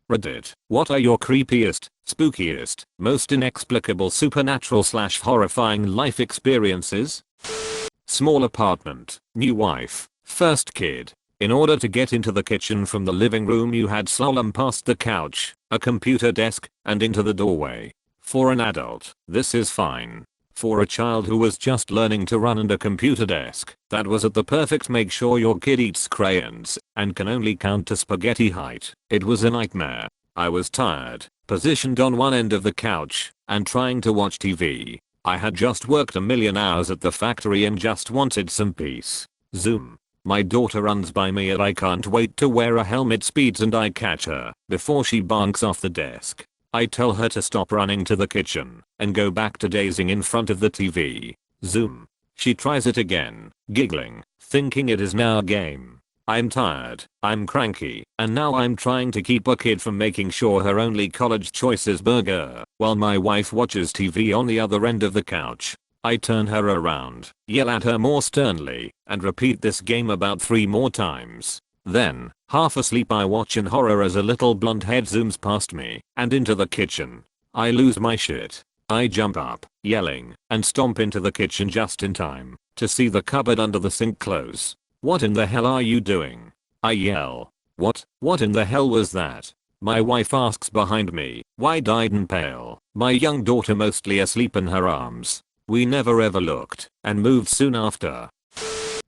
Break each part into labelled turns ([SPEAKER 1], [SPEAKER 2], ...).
[SPEAKER 1] Reddit. What are your creepiest, spookiest, most inexplicable supernatural / horrifying life experiences? Small apartment, new wife, first kid. In order to get into the kitchen from the living room you had slalom past the couch, a computer desk, and into the doorway. For an adult, this is fine. For a child who was just learning to run and a computer desk, that was at the perfect make sure your kid eats crayons and can only count to spaghetti height. It was a nightmare. I was tired, positioned on one end of the couch, and trying to watch TV. I had just worked a million hours at the factory and just wanted some peace. Zoom. My daughter runs by me and I can't wait to wear a helmet, speeds and I catch her before she bonks off the desk. I tell her to stop running to the kitchen and go back to dazing in front of the TV. Zoom. She tries it again, giggling, thinking it is now a game. I'm tired, I'm cranky, and now I'm trying to keep a kid from making sure her only college choice is burger, while my wife watches TV on the other end of the couch. I turn her around, yell at her more sternly, and repeat this game about 3 more times. Then, half asleep I watch in horror as a little blonde head zooms past me and into the kitchen. I lose my shit. I jump up, yelling, and stomp into the kitchen just in time to see the cupboard under the sink close. What in the hell are you doing? I yell. What in the hell was that? My wife asks behind me, wide-eyed and pale, my young daughter mostly asleep in her arms. We never ever looked, and moved soon after.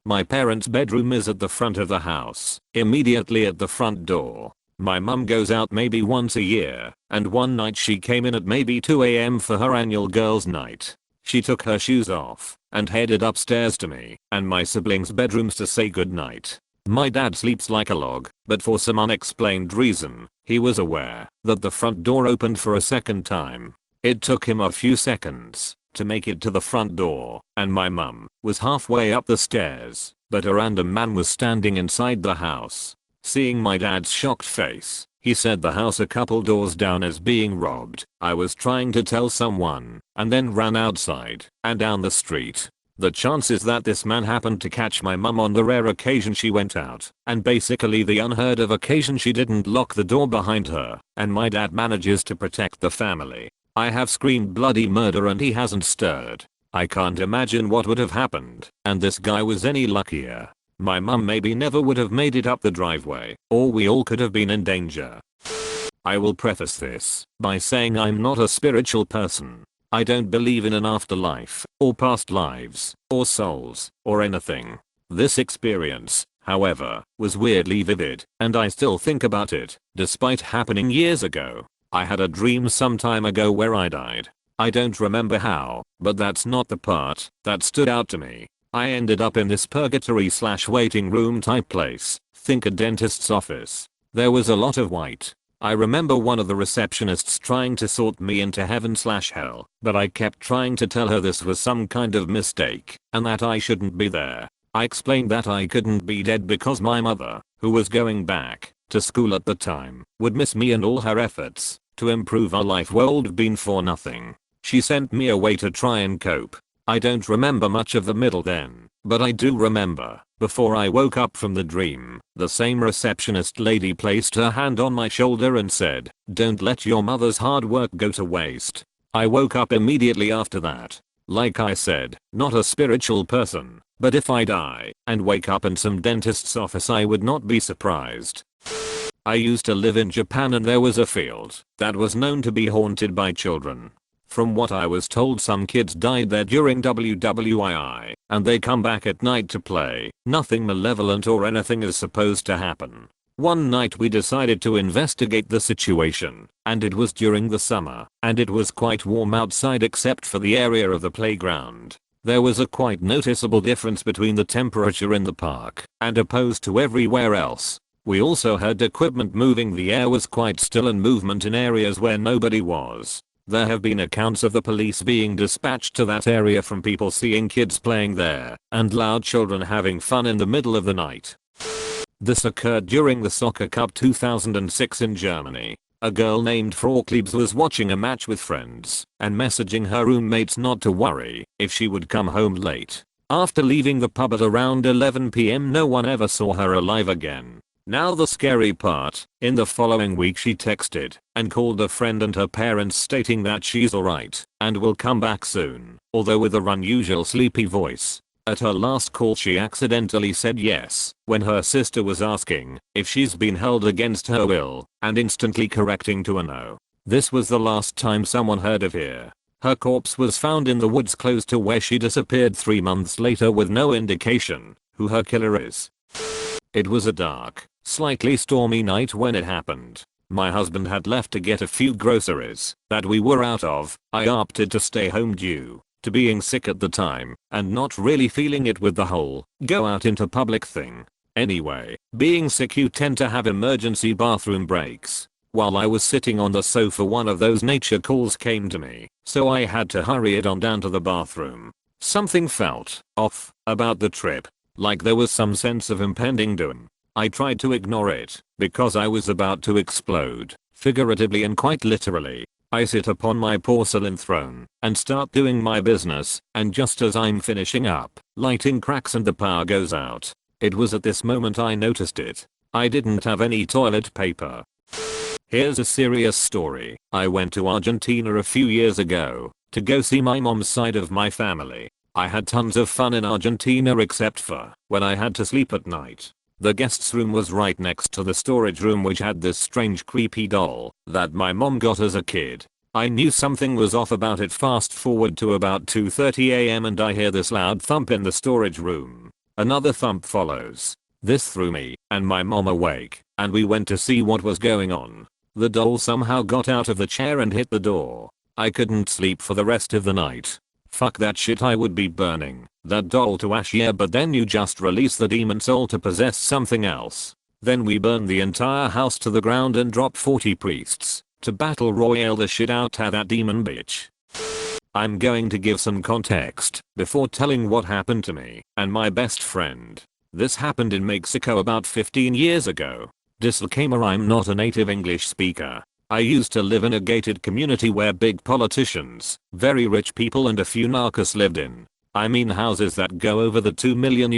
[SPEAKER 1] My parents' bedroom is at the front of the house, immediately at the front door. My mum goes out maybe once a year, and one night she came in at maybe 2 AM for her annual girls' night. She took her shoes off, and headed upstairs to me and my siblings' bedrooms to say goodnight. My dad sleeps like a log, but for some unexplained reason, he was aware that the front door opened for a second time. It took him a few seconds to make it to the front door, and my mum was halfway up the stairs, but a random man was standing inside the house. Seeing my dad's shocked face, he said the house a couple doors down is being robbed. I was trying to tell someone, and then ran outside and down the street. The chances that this man happened to catch my mum on the rare occasion she went out, and basically the unheard of occasion she didn't lock the door behind her, and my dad manages to protect the family. I have screamed bloody murder and he hasn't stirred. I can't imagine what would have happened, and this guy was any luckier. My mum maybe never would have made it up the driveway, or we all could have been in danger. I will preface this by saying I'm not a spiritual person. I don't believe in an afterlife, or past lives, or souls, or anything. This experience, however, was weirdly vivid, and I still think about it, despite happening years ago. I had a dream some time ago where I died. I don't remember how, but that's not the part that stood out to me. I ended up in this purgatory / waiting room type place, think a dentist's office. There was a lot of white. I remember one of the receptionists trying to sort me into heaven / hell, but I kept trying to tell her this was some kind of mistake, and that I shouldn't be there. I explained that I couldn't be dead because my mother, who was going back to school at the time, would miss me and all her efforts to improve our life would have been for nothing. She sent me away to try and cope. I don't remember much of the middle then, but I do remember, before I woke up from the dream, the same receptionist lady placed her hand on my shoulder and said, "Don't let your mother's hard work go to waste." I woke up immediately after that. Like I said, not a spiritual person, but if I die and wake up in some dentist's office I would not be surprised. I used to live in Japan and there was a field that was known to be haunted by children. From what I was told, some kids died there during WWII, and they come back at night to play. Nothing malevolent or anything is supposed to happen. One night we decided to investigate the situation, and it was during the summer, and it was quite warm outside except for the area of the playground. There was a quite noticeable difference between the temperature in the park and opposed to everywhere else. We also heard equipment moving. The air was quite still and movement in areas where nobody was. There have been accounts of the police being dispatched to that area from people seeing kids playing there and loud children having fun in the middle of the night. This occurred during the Soccer Cup 2006 in Germany. A girl named Frauklebs was watching a match with friends and messaging her roommates not to worry if she would come home late. After leaving the pub at around 11 PM, no one ever saw her alive again. Now the scary part, in the following week she texted and called a friend and her parents stating that she's alright and will come back soon, although with her unusual sleepy voice. At her last call she accidentally said yes when her sister was asking if she's been held against her will and instantly correcting to a no. This was the last time someone heard of her. Her corpse was found in the woods close to where she disappeared 3 months later with no indication who her killer is. It was a dark, slightly stormy night when it happened. My husband had left to get a few groceries that we were out of. I opted to stay home due to being sick at the time and not really feeling it with the whole go out into public thing. Anyway, being sick you tend to have emergency bathroom breaks. While I was sitting on the sofa one of those nature calls came to me, so I had to hurry it on down to the bathroom. Something felt off about the trip, like there was some sense of impending doom. I tried to ignore it because I was about to explode, figuratively and quite literally. I sit upon my porcelain throne and start doing my business, and just as I'm finishing up, lighting cracks and the power goes out. It was at this moment I noticed it. I didn't have any toilet paper. Here's a serious story. I went to Argentina a few years ago to go see my mom's side of my family. I had tons of fun in Argentina except for when I had to sleep at night. The guest's room was right next to the storage room which had this strange creepy doll that my mom got as a kid. I knew something was off about it. Fast forward to about 2:30 am and I hear this loud thump in the storage room. Another thump follows. This threw me and my mom awake and we went to see what was going on. The doll somehow got out of the chair and hit the door. I couldn't sleep for the rest of the night. Fuck that shit, I would be burning that doll to ash. Yeah, but then you just release the demon soul to possess something else. Then we burn the entire house to the ground and drop 40 priests to battle royale the shit out of that demon bitch. I'm going to give some context before telling what happened to me and my best friend. This happened in Mexico about 15 years ago. Disclaimer: I'm not a native English speaker. I used to live in a gated community where big politicians, very rich people and a few narcos lived in. I mean houses that go over the $2 million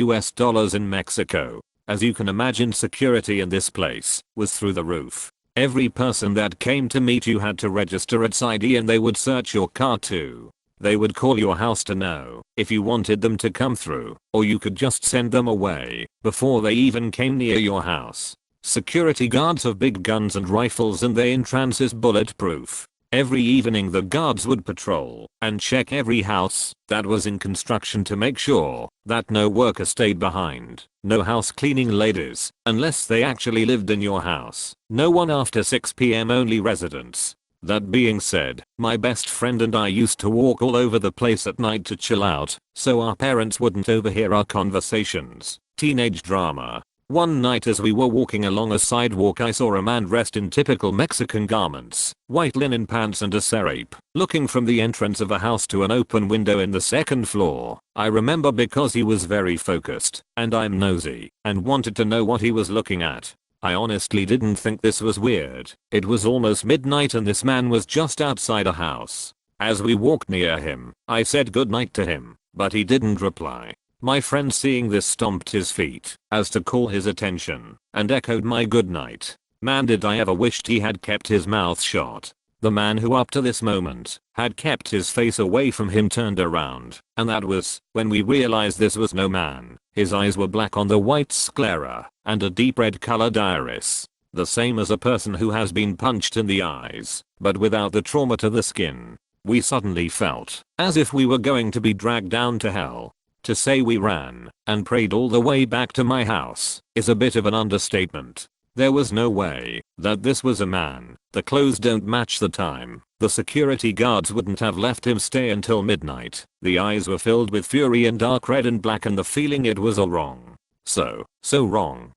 [SPEAKER 1] in Mexico. As you can imagine, security in this place was through the roof. Every person that came to meet you had to register its ID and they would search your car too. They would call your house to know if you wanted them to come through, or you could just send them away before they even came near your house. Security guards have big guns and rifles and their entrance is bulletproof. Every evening the guards would patrol and check every house that was in construction to make sure that no worker stayed behind. No house cleaning ladies unless they actually lived in your house. No one after 6 PM, only residents. That being said, my best friend and I used to walk all over the place at night to chill out so our parents wouldn't overhear our conversations. Teenage drama. One night as we were walking along a sidewalk I saw a man dressed in typical Mexican garments, white linen pants and a serape, looking from the entrance of a house to an open window in the second floor. I remember because he was very focused, and I'm nosy, and wanted to know what he was looking at. I honestly didn't think this was weird. It was almost midnight and this man was just outside a house. As we walked near him, I said goodnight to him, but he didn't reply. My friend, seeing this, stomped his feet as to call his attention and echoed my goodnight. Man, did I ever wished he had kept his mouth shut. The man, who up to this moment had kept his face away from him, turned around, and that was when we realized this was no man. His eyes were black on the white sclera and a deep red colored iris. The same as a person who has been punched in the eyes, but without the trauma to the skin. We suddenly felt as if we were going to be dragged down to hell. To say we ran and prayed all the way back to my house is a bit of an understatement. There was no way that this was a man. The clothes don't match the time. The security guards wouldn't have left him stay until midnight. The eyes were filled with fury and dark red and black, and the feeling it was all wrong. So wrong.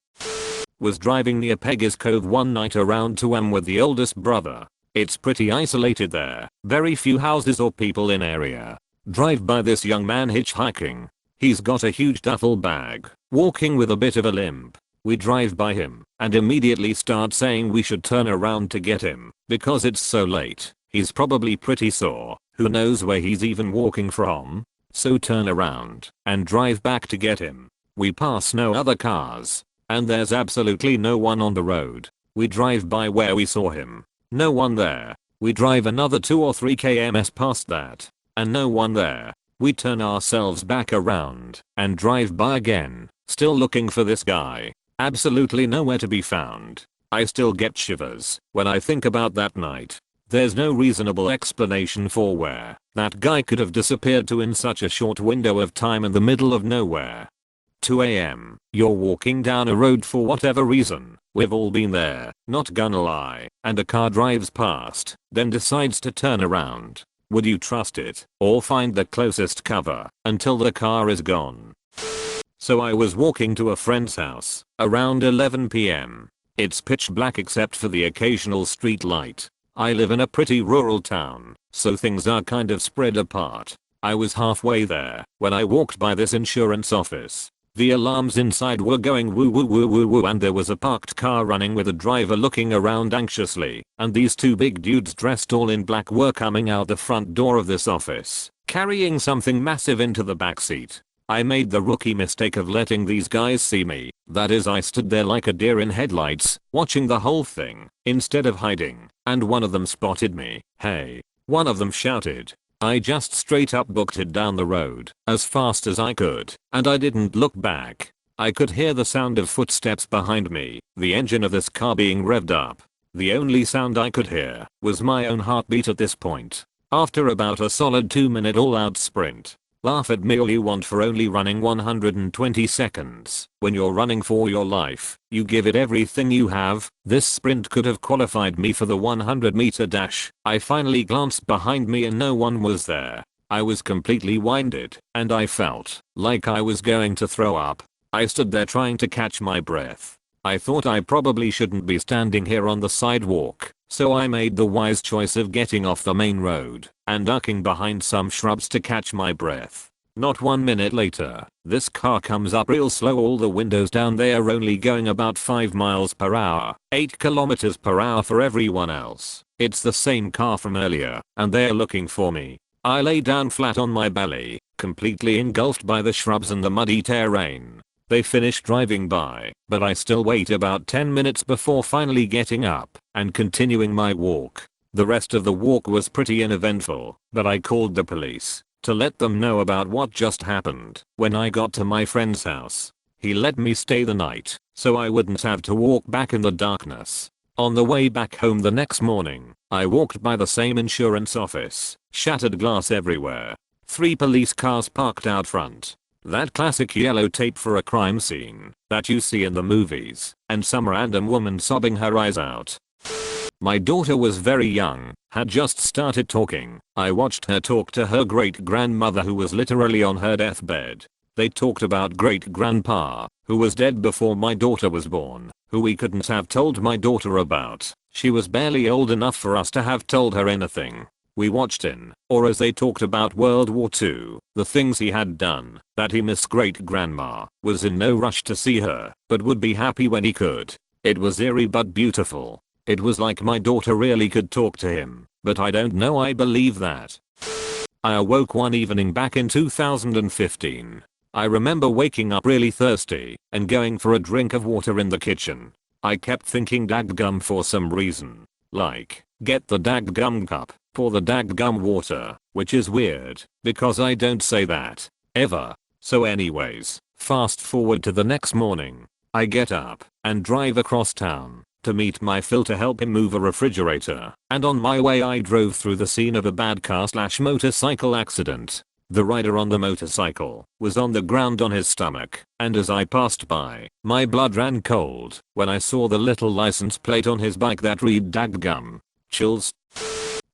[SPEAKER 1] Was driving near Peggy's Cove one night around 2 am with the oldest brother. It's pretty isolated there. Very few houses or people in area. Drive by this young man hitchhiking. He's got a huge duffel bag, walking with a bit of a limp. We drive by him and immediately start saying we should turn around to get him because it's so late. He's probably pretty sore. Who knows where he's even walking from? So turn around and drive back to get him. We pass no other cars. And there's absolutely no one on the road. We drive by where we saw him. No one there. We drive another 2 or 3 kms past that. And no one there. We turn ourselves back around and drive by again, still looking for this guy. Absolutely nowhere to be found. I still get shivers when I think about that night. There's no reasonable explanation for where that guy could have disappeared to in such a short window of time in the middle of nowhere. 2 AM, you're walking down a road for whatever reason, we've all been there, not gonna lie, and a car drives past, then decides to turn around. Would you trust it, or find the closest cover, until the car is gone? So I was walking to a friend's house, around 11 PM. It's pitch black except for the occasional street light. I live in a pretty rural town, so things are kind of spread apart. I was halfway there when I walked by this insurance office. The alarms inside were going woo woo woo woo woo, and there was a parked car running with a driver looking around anxiously, and these two big dudes dressed all in black were coming out the front door of this office, carrying something massive into the backseat. I made the rookie mistake of letting these guys see me. That is, I stood there like a deer in headlights, watching the whole thing, instead of hiding, and one of them spotted me. Hey. One of them shouted. I just straight up booked it down the road as fast as I could, and I didn't look back. I could hear the sound of footsteps behind me, the engine of this car being revved up. The only sound I could hear was my own heartbeat at this point. After about a solid 2-minute all-out sprint. Laugh at me all you want for only running 120 seconds. When you're running for your life, you give it everything you have. This sprint could have qualified me for the 100-meter dash. I finally glanced behind me and no one was there. I was completely winded, and I felt like I was going to throw up. I stood there trying to catch my breath. I thought I probably shouldn't be standing here on the sidewalk, so I made the wise choice of getting off the main road and ducking behind some shrubs to catch my breath. Not 1 minute later, this car comes up real slow, all the windows down. They are only going about 5 miles per hour, 8 kilometers per hour for everyone else. It's the same car from earlier, and they're looking for me. I lay down flat on my belly, completely engulfed by the shrubs and the muddy terrain. They finish driving by, but I still wait about 10 minutes before finally getting up and continuing my walk. The rest of the walk was pretty uneventful, but I called the police to let them know about what just happened. When I got to my friend's house, he let me stay the night, so I wouldn't have to walk back in the darkness. On the way back home the next morning, I walked by the same insurance office, shattered glass everywhere. 3 police cars parked out front. That classic yellow tape for a crime scene that you see in the movies, and some random woman sobbing her eyes out. My daughter was very young, had just started talking. I watched her talk to her great-grandmother who was literally on her deathbed. They talked about great-grandpa, who was dead before my daughter was born, who we couldn't have told my daughter about. She was barely old enough for us to have told her anything. We watched in, or as they talked about World War II, the things he had done, that he missed great-grandma, was in no rush to see her, but would be happy when he could. It was eerie but beautiful. It was like my daughter really could talk to him, but I don't know I believe that. I awoke one evening back in 2015. I remember waking up really thirsty and going for a drink of water in the kitchen. I kept thinking dadgum for some reason. Like, get the dadgum cup, pour the dadgum water, which is weird, because I don't say that, ever. So anyways, fast forward to the next morning. I get up and drive across town to meet my Phil to help him move a refrigerator, and on my way I drove through the scene of a bad car/motorcycle accident. The rider on the motorcycle was on the ground on his stomach, and as I passed by, my blood ran cold when I saw the little license plate on his bike that read dadgum. Chills.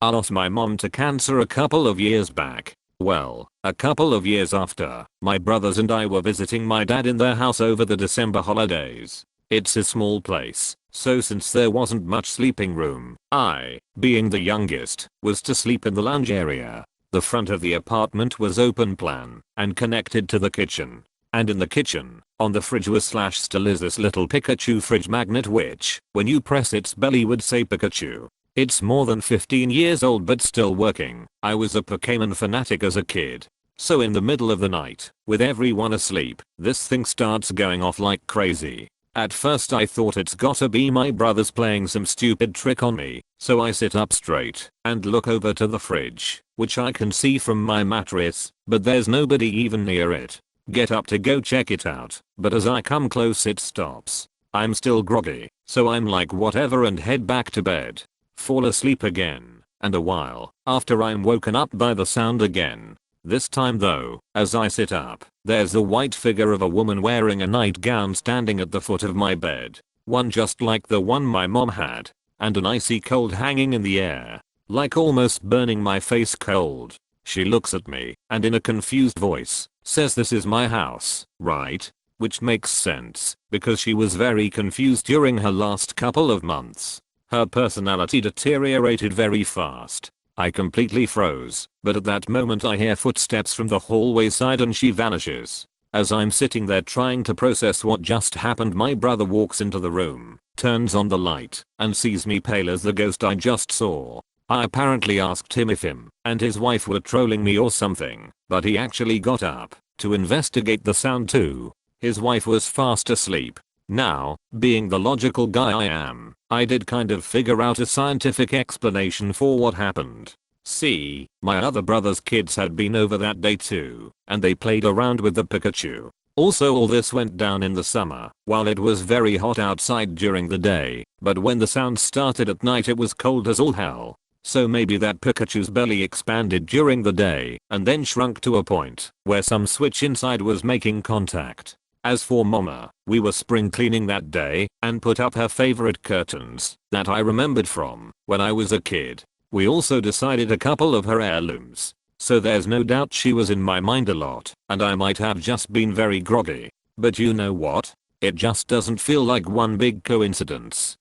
[SPEAKER 1] I lost my mom to cancer a couple of years back. Well, a couple of years after, my brothers and I were visiting my dad in their house over the December holidays. It's a small place, so since there wasn't much sleeping room, I, being the youngest, was to sleep in the lounge area. The front of the apartment was open plan and connected to the kitchen. And in the kitchen, on the fridge was / still is this little Pikachu fridge magnet which, when you press its belly would say Pikachu. It's more than 15 years old but still working. I was a Pokemon fanatic as a kid. So in the middle of the night, with everyone asleep, this thing starts going off like crazy. At first I thought it's gotta be my brothers playing some stupid trick on me, so I sit up straight and look over to the fridge, which I can see from my mattress, but there's nobody even near it. Get up to go check it out, but as I come close it stops. I'm still groggy, so I'm like whatever and head back to bed. Fall asleep again, and a while after I'm woken up by the sound again. This time though, as I sit up, there's the white figure of a woman wearing a nightgown standing at the foot of my bed. One just like the one my mom had. And an icy cold hanging in the air. Like almost burning my face cold. She looks at me, and in a confused voice, says this is my house, right? Which makes sense, because she was very confused during her last couple of months. Her personality deteriorated very fast. I completely froze, but at that moment I hear footsteps from the hallway side and she vanishes. As I'm sitting there trying to process what just happened, my brother walks into the room, turns on the light, and sees me pale as the ghost I just saw. I apparently asked him if him and his wife were trolling me or something, but he actually got up to investigate the sound too. His wife was fast asleep. Now, being the logical guy I am, I did kind of figure out a scientific explanation for what happened. See, my other brother's kids had been over that day too, and they played around with the Pikachu. Also all this went down in the summer, while it was very hot outside during the day, but when the sound started at night it was cold as all hell. So maybe that Pikachu's belly expanded during the day, and then shrunk to a point where some switch inside was making contact. As for Mama, we were spring cleaning that day and put up her favorite curtains that I remembered from when I was a kid. We also decided a couple of her heirlooms. So there's no doubt she was in my mind a lot and I might have just been very groggy. But you know what? It just doesn't feel like one big coincidence.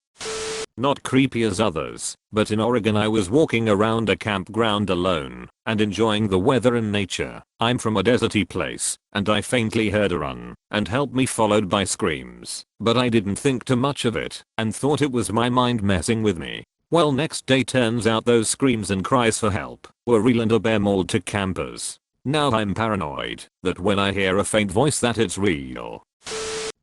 [SPEAKER 1] Not creepy as others, but in Oregon I was walking around a campground alone and enjoying the weather and nature. I'm from a deserty place and I faintly heard a run and help me followed by screams, but I didn't think too much of it and thought it was my mind messing with me. Well, next day turns out those screams and cries for help were real and a bear mauled to campers. Now I'm paranoid that when I hear a faint voice that it's real.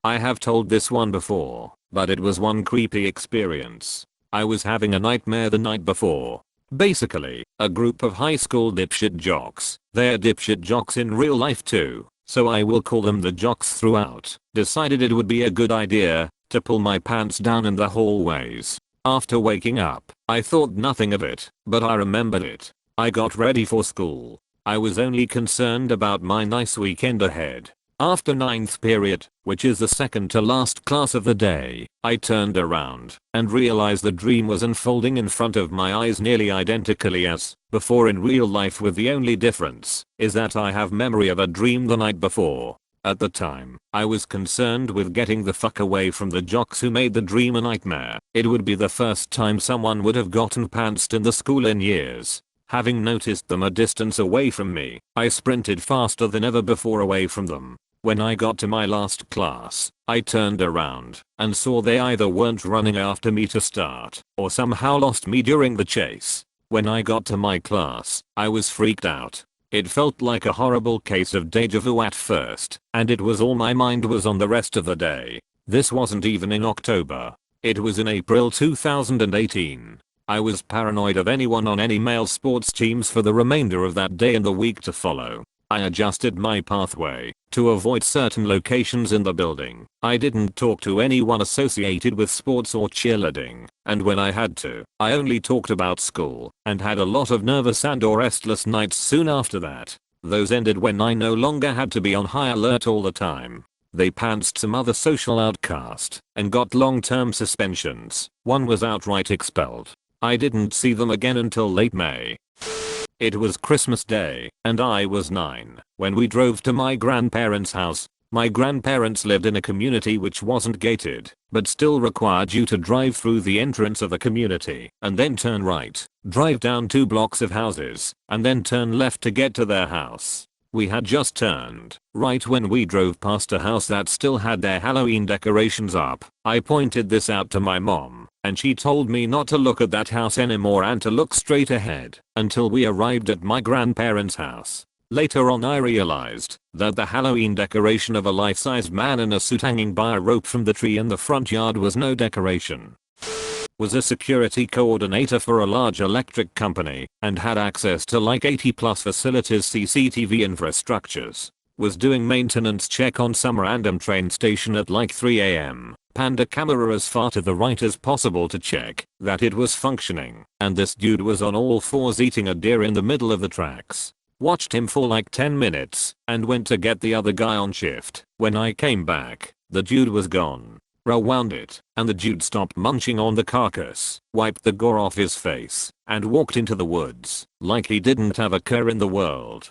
[SPEAKER 1] I have told this one before, but it was one creepy experience. I was having a nightmare the night before. Basically, a group of high school dipshit jocks, they're dipshit jocks in real life too, so I will call them the jocks throughout, decided it would be a good idea to pull my pants down in the hallways. After waking up, I thought nothing of it, but I remembered it. I got ready for school. I was only concerned about my nice weekend ahead. After 9th period, which is the second to last class of the day, I turned around and realized the dream was unfolding in front of my eyes nearly identically as before in real life, with the only difference is that I have memory of a dream the night before. At the time, I was concerned with getting the fuck away from the jocks who made the dream a nightmare. It would be the first time someone would have gotten pantsed in the school in years. Having noticed them a distance away from me, I sprinted faster than ever before away from them. When I got to my last class, I turned around and saw they either weren't running after me to start or somehow lost me during the chase. When I got to my class, I was freaked out. It felt like a horrible case of deja vu at first, and it was all my mind was on the rest of the day. This wasn't even in October. It was in April 2018. I was paranoid of anyone on any male sports teams for the remainder of that day and the week to follow. I adjusted my pathway to avoid certain locations in the building. I didn't talk to anyone associated with sports or cheerleading, and when I had to, I only talked about school and had a lot of nervous and or restless nights soon after that. Those ended when I no longer had to be on high alert all the time. They pantsed some other social outcast and got long-term suspensions. One was outright expelled. I didn't see them again until late May. It was Christmas Day, and I was 9 when we drove to my grandparents' house. My grandparents lived in a community which wasn't gated, but still required you to drive through the entrance of the community and then turn right, drive down 2 blocks of houses, and then turn left to get to their house. We had just turned right when we drove past a house that still had their Halloween decorations up. I pointed this out to my mom, and she told me not to look at that house anymore and to look straight ahead until we arrived at my grandparents' house. Later on I realized that the Halloween decoration of a life-sized man in a suit hanging by a rope from the tree in the front yard was no decoration. Was a security coordinator for a large electric company and had access to like 80 plus facilities CCTV infrastructures. Was doing maintenance check on some random train station at like 3 am. Panned a camera as far to the right as possible to check that it was functioning, and this dude was on all fours eating a deer in the middle of the tracks. Watched him for like 10 minutes and went to get the other guy on shift. When I came back, the dude was gone. Rewound it, and the dude stopped munching on the carcass, wiped the gore off his face, and walked into the woods like he didn't have a care in the world.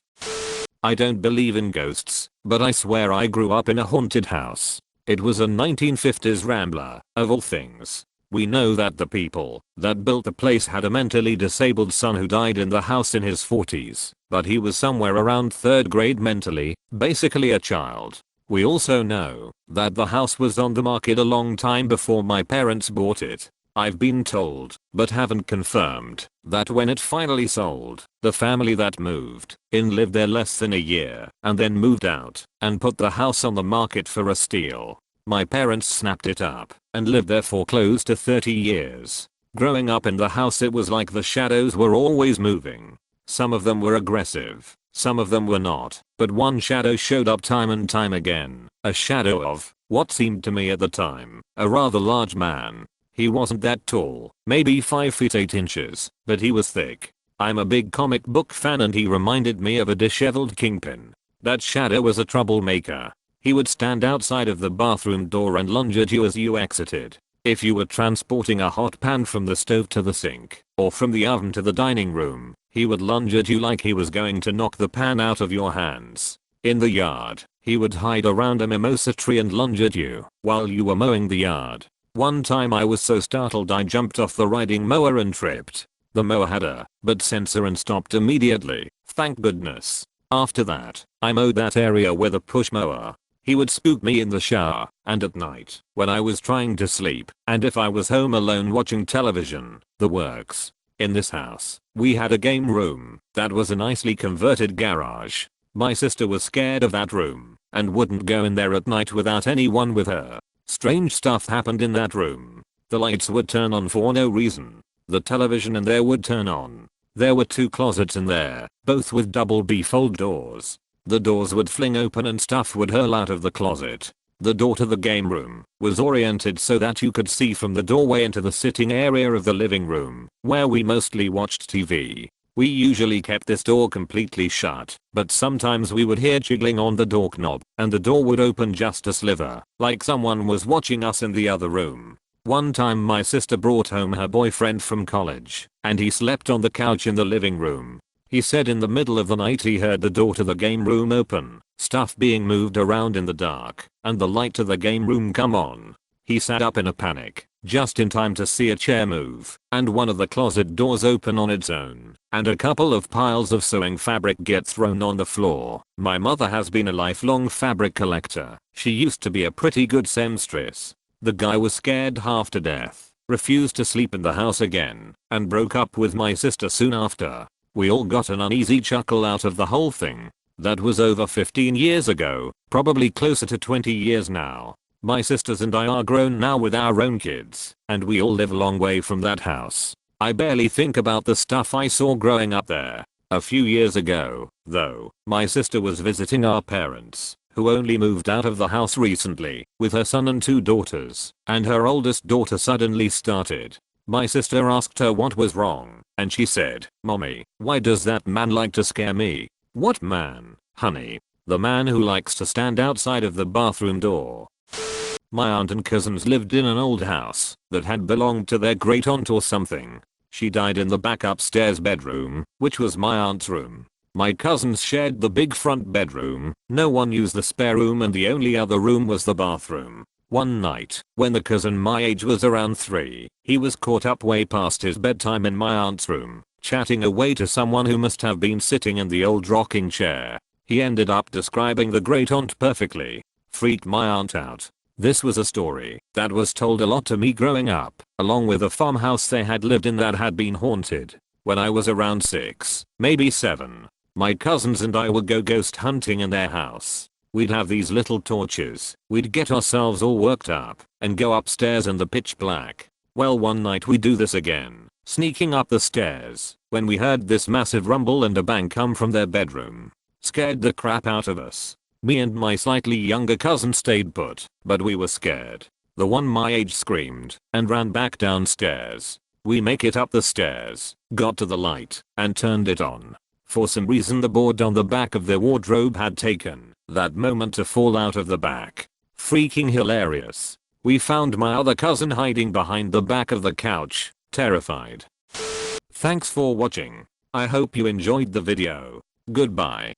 [SPEAKER 1] I don't believe in ghosts, but I swear I grew up in a haunted house. It was a 1950s Rambler, of all things. We know that the people that built the place had a mentally disabled son who died in the house in his 40s, but he was somewhere around 3rd grade mentally, basically a child. We also know that the house was on the market a long time before my parents bought it. I've been told, but haven't confirmed, that when it finally sold, the family that moved in lived there less than a year and then moved out and put the house on the market for a steal. My parents snapped it up and lived there for close to 30 years. Growing up in the house, it was like the shadows were always moving. Some of them were aggressive, some of them were not, but one shadow showed up time and time again. A shadow of what seemed to me at the time a rather large man. He wasn't that tall, maybe 5 feet 8 inches, but he was thick. I'm a big comic book fan and he reminded me of a disheveled kingpin. That shadow was a troublemaker. He would stand outside of the bathroom door and lunge at you as you exited. If you were transporting a hot pan from the stove to the sink, or from the oven to the dining room, he would lunge at you like he was going to knock the pan out of your hands. In the yard, he would hide around a mimosa tree and lunge at you while you were mowing the yard. One time I was so startled I jumped off the riding mower and tripped. The mower had a but sensor and stopped immediately, thank goodness. After that, I mowed that area with a push mower. He would spook me in the shower and at night when I was trying to sleep, and if I was home alone watching television, the works. In this house, we had a game room that was a nicely converted garage. My sister was scared of that room and wouldn't go in there at night without anyone with her. Strange stuff happened in that room. The lights would turn on for no reason. The television in there would turn on. There were 2 closets in there, both with double B-fold doors. The doors would fling open and stuff would hurl out of the closet. The door to the game room was oriented so that you could see from the doorway into the sitting area of the living room, where we mostly watched TV. We usually kept this door completely shut, but sometimes we would hear jiggling on the door knob, and the door would open just a sliver, like someone was watching us in the other room. One time my sister brought home her boyfriend from college, and he slept on the couch in the living room. He said in the middle of the night he heard the door to the game room open, stuff being moved around in the dark, and the light to the game room come on. He sat up in a panic, just in time to see a chair move, and one of the closet doors open on its own, and a couple of piles of sewing fabric get thrown on the floor. My mother has been a lifelong fabric collector. She used to be a pretty good seamstress. The guy was scared half to death, refused to sleep in the house again, and broke up with my sister soon after. We all got an uneasy chuckle out of the whole thing. That was over 15 years ago, probably closer to 20 years now. My sisters and I are grown now with our own kids, and we all live a long way from that house. I barely think about the stuff I saw growing up there. A few years ago, though, my sister was visiting our parents, who only moved out of the house recently, with her son and 2 daughters, and her oldest daughter suddenly started. My sister asked her what was wrong, and she said, "Mommy, why does that man like to scare me?" "What man, honey?" "The man who likes to stand outside of the bathroom door." My aunt and cousins lived in an old house that had belonged to their great aunt or something. She died in the back upstairs bedroom, which was my aunt's room. My cousins shared the big front bedroom. No one used the spare room and the only other room was the bathroom. One night, when the cousin my age was around 3, he was caught up way past his bedtime in my aunt's room, chatting away to someone who must have been sitting in the old rocking chair. He ended up describing the great aunt perfectly. Freaked my aunt out. This was a story that was told a lot to me growing up, along with a farmhouse they had lived in that had been haunted. When I was around 6, maybe 7, My cousins and I would go ghost hunting in their house. We'd have these little torches. We'd get ourselves all worked up and go upstairs in the pitch black. Well, one night we do this again, sneaking up the stairs, when we heard this massive rumble and a bang come from their bedroom. Scared the crap out of us. Me and my slightly younger cousin stayed put, but we were scared. The one my age screamed and ran back downstairs. We make it up the stairs, got to the light, and turned it on. For some reason the board on the back of the wardrobe had taken that moment to fall out of the back. Freaking hilarious. We found my other cousin hiding behind the back of the couch, terrified. Thanks for watching. I hope you enjoyed the video. Goodbye.